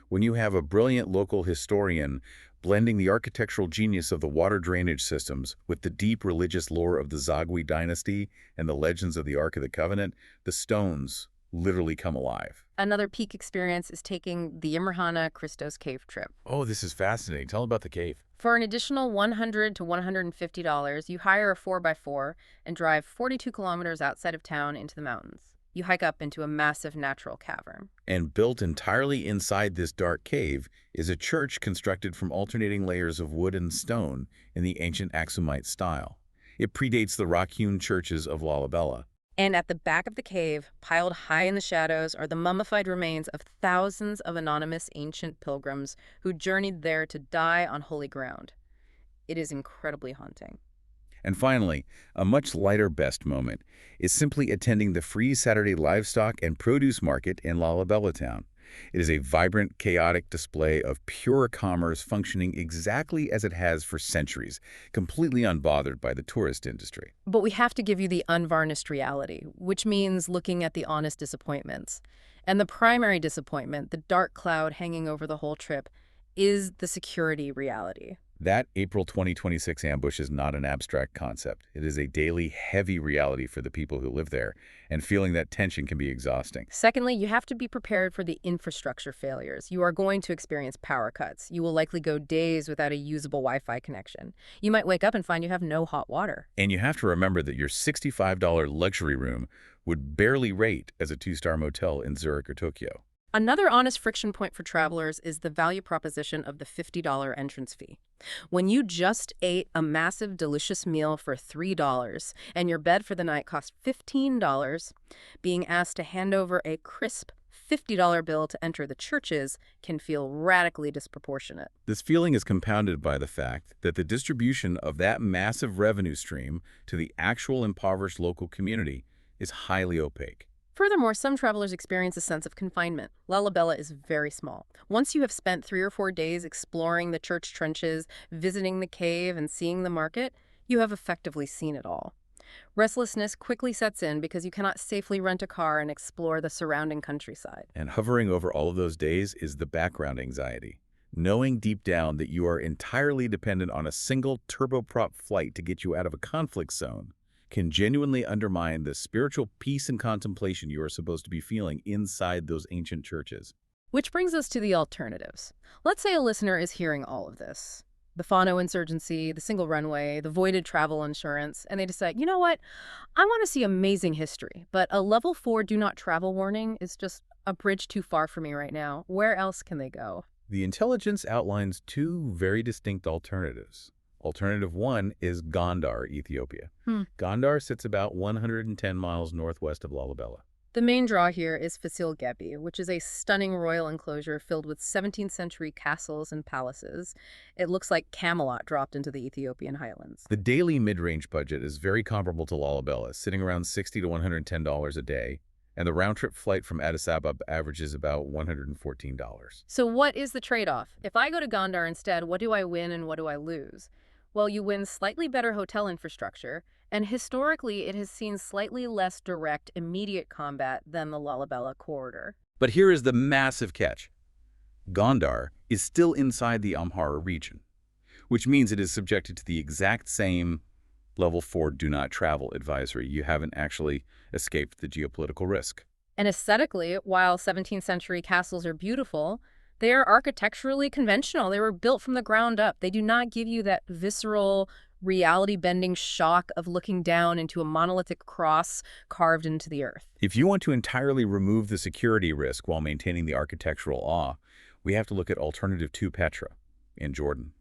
When you have a brilliant local historian blending the architectural genius of the water drainage systems with the deep religious lore of the Zagwe dynasty and the legends of the Ark of the Covenant, the stones literally come alive. Another peak experience is taking the Amhara Christos cave trip. Oh, this is fascinating. Tell about the cave. For an additional $100 to $150, you hire a 4x4 and drive 42 kilometers outside of town into the mountains. You hike up into a massive natural cavern. And built entirely inside this dark cave is a church constructed from alternating layers of wood and stone in the ancient Aksumite style. It predates the rock-hewn churches of Lalibela. And at the back of the cave, piled high in the shadows, are the mummified remains of thousands of anonymous ancient pilgrims who journeyed there to die on holy ground. It is incredibly haunting. And finally, a much lighter best moment is simply attending the free Saturday livestock and produce market in Lalibela town. It is a vibrant, chaotic display of pure commerce functioning exactly as it has for centuries, completely unbothered by the tourist industry. But we have to give you the unvarnished reality, which means looking at the honest disappointments. And the primary disappointment, the dark cloud hanging over the whole trip, is the security reality. That April 2026 ambush is not an abstract concept. It is a daily, heavy reality for the people who live there, and feeling that tension can be exhausting. Secondly, you have to be prepared for the infrastructure failures. You are going to experience power cuts. You will likely go days without a usable Wi-Fi connection. You might wake up and find you have no hot water. And you have to remember that your $65 luxury room would barely rate as a 2-star motel in Zurich or Tokyo. Another honest friction point for travelers is the value proposition of the $50 entrance fee. When you just ate a massive, delicious meal for $3 and your bed for the night cost $15, being asked to hand over a crisp $50 bill to enter the churches can feel radically disproportionate. This feeling is compounded by the fact that the distribution of that massive revenue stream to the actual impoverished local community is highly opaque. Furthermore, some travelers experience a sense of confinement. Lalibela is very small. Once you have spent 3 or 4 days exploring the church trenches, visiting the cave, and seeing the market, you have effectively seen it all. Restlessness quickly sets in because you cannot safely rent a car and explore the surrounding countryside. And hovering over all of those days is the background anxiety. Knowing deep down that you are entirely dependent on a single turboprop flight to get you out of a conflict zone can genuinely undermine the spiritual peace and contemplation you are supposed to be feeling inside those ancient churches. Which brings us to the alternatives. Let's say a listener is hearing all of this. The Fano insurgency, the single runway, the voided travel insurance, and they decide, you know what, I want to see amazing history, but a level 4 do not travel warning is just a bridge too far for me right now. Where else can they go? The intelligence outlines 2 very distinct alternatives. Alternative 1 is Gondar, Ethiopia. Gondar sits about 110 miles northwest of Lalibela. The main draw here is Fasil Gebi, which is a stunning royal enclosure filled with 17th century castles and palaces. It looks like Camelot dropped into the Ethiopian highlands. The daily mid-range budget is very comparable to Lalibela, sitting around $60 to $110 a day, and the round-trip flight from Addis Ababa averages about $114. So what is the trade-off? If I go to Gondar instead, what do I win and what do I lose? Well, you win slightly better hotel infrastructure, and historically it has seen slightly less direct, immediate combat than the Lalibela corridor. But here is the massive catch. Gondar is still inside the Amhara region, which means it is subjected to the exact same level 4 do not travel advisory. You haven't actually escaped the geopolitical risk. And aesthetically, while 17th century castles are beautiful, they are architecturally conventional. They were built from the ground up. They do not give you that visceral, reality-bending shock of looking down into a monolithic cross carved into the earth. If you want to entirely remove the security risk while maintaining the architectural awe, we have to look at Alternative 2 Petra in Jordan.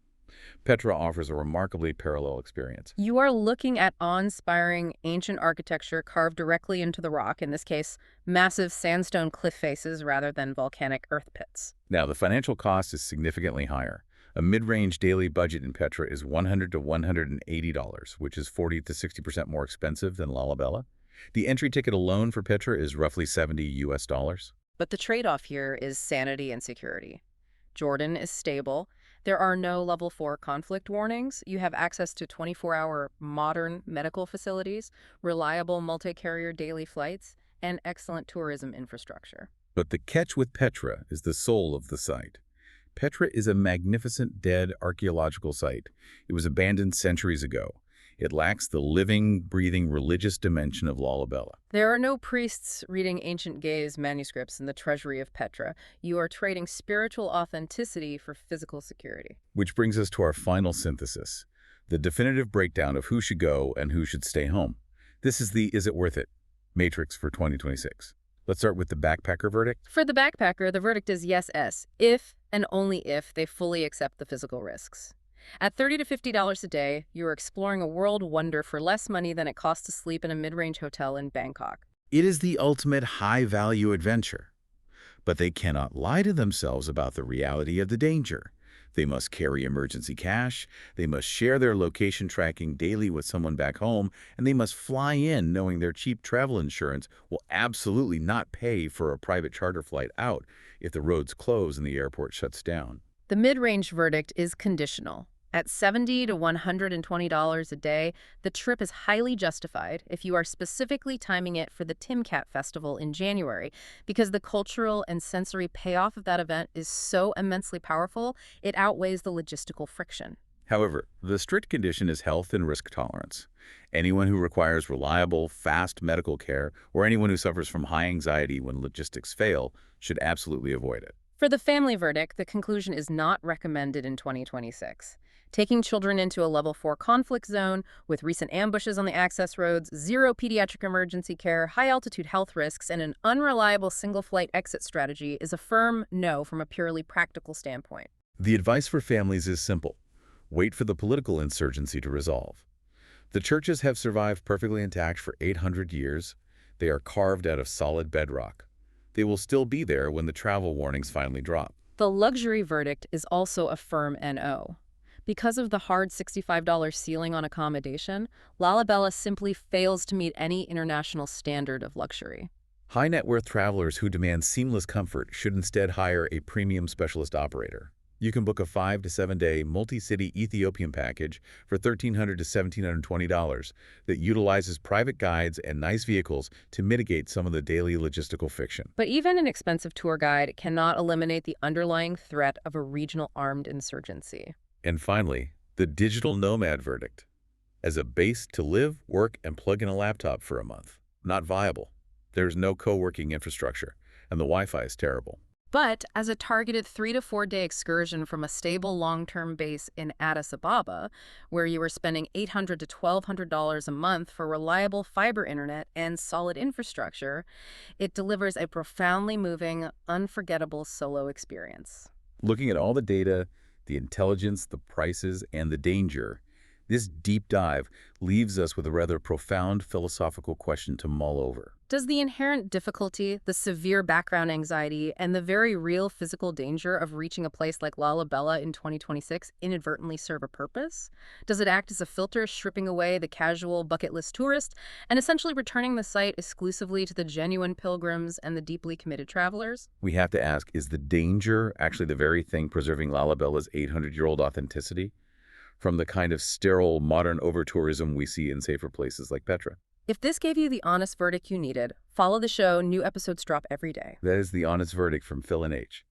Petra offers a remarkably parallel experience. You are looking at awe-inspiring ancient architecture carved directly into the rock, in this case, massive sandstone cliff faces rather than volcanic earth pits. Now, the financial cost is significantly higher. A mid-range daily budget in Petra is $100 to $180, which is 40 to 60% more expensive than Lalibela. The entry ticket alone for Petra is roughly $70. But the trade-off here is sanity and security. Jordan is stable. There are no level 4 conflict warnings. You have access to 24-hour modern medical facilities, reliable multi-carrier daily flights, and excellent tourism infrastructure. But the catch with Petra is the soul of the site. Petra is a magnificent dead archaeological site. It was abandoned centuries ago. It lacks the living, breathing religious dimension of Lalibela. There are no priests reading ancient gaze manuscripts in the treasury of Petra. You are trading spiritual authenticity for physical security. Which brings us to our final synthesis, the definitive breakdown of who should go and who should stay home. This is the Is It Worth It matrix for 2026. Let's start with the backpacker verdict. For the backpacker, the verdict is yes, if and only if they fully accept the physical risks. At $30 to $50 a day, you are exploring a world wonder for less money than it costs to sleep in a mid-range hotel in Bangkok. It is the ultimate high-value adventure. But they cannot lie to themselves about the reality of the danger. They must carry emergency cash, they must share their location tracking daily with someone back home, and they must fly in knowing their cheap travel insurance will absolutely not pay for a private charter flight out if the roads close and the airport shuts down. The mid-range verdict is conditional. At $70 to $120 a day, the trip is highly justified if you are specifically timing it for the Timkat Festival in January, because the cultural and sensory payoff of that event is so immensely powerful, it outweighs the logistical friction. However, the strict condition is health and risk tolerance. Anyone who requires reliable, fast medical care, or anyone who suffers from high anxiety when logistics fail, should absolutely avoid it. For the family verdict, the conclusion is not recommended in 2026. Taking children into a level 4 conflict zone with recent ambushes on the access roads, zero pediatric emergency care, high-altitude health risks, and an unreliable single-flight exit strategy is a firm no from a purely practical standpoint. The advice for families is simple. Wait for the political insurgency to resolve. The churches have survived perfectly intact for 800 years. They are carved out of solid bedrock. they will still be there when the travel warnings finally drop. The luxury verdict is also a firm NO. Because of the hard $65 ceiling on accommodation, Lalibela simply fails to meet any international standard of luxury. High net worth travelers who demand seamless comfort should instead hire a premium specialist operator. You can book a 5 to 7 day multi-city Ethiopian package for $1,300 to $1,720 that utilizes private guides and nice vehicles to mitigate some of the daily logistical friction. But even an expensive tour guide cannot eliminate the underlying threat of a regional armed insurgency. And finally, the digital nomad verdict. As a base to live, work, and plug in a laptop for a month. Not viable. There's no co-working infrastructure, and the Wi-Fi is terrible. But as a targeted 3 to 4 day excursion from a stable long-term base in Addis Ababa, where you are spending $800 to $1,200 a month for reliable fiber internet and solid infrastructure, it delivers a profoundly moving, unforgettable solo experience. Looking at all the data, the intelligence, the prices, and the danger, this deep dive leaves us with a rather profound philosophical question to mull over. Does the inherent difficulty, the severe background anxiety, and the very real physical danger of reaching a place like Lalibela in 2026 inadvertently serve a purpose? Does it act as a filter stripping away the casual bucket list tourist and essentially returning the site exclusively to the genuine pilgrims and the deeply committed travelers? We have to ask, is the danger actually the very thing preserving Lalibela's 800-year-old authenticity from the kind of sterile modern over-tourism we see in safer places like Petra? If this gave you the honest verdict you needed, follow the show. New episodes drop every day. That is the honest verdict from Phil and H.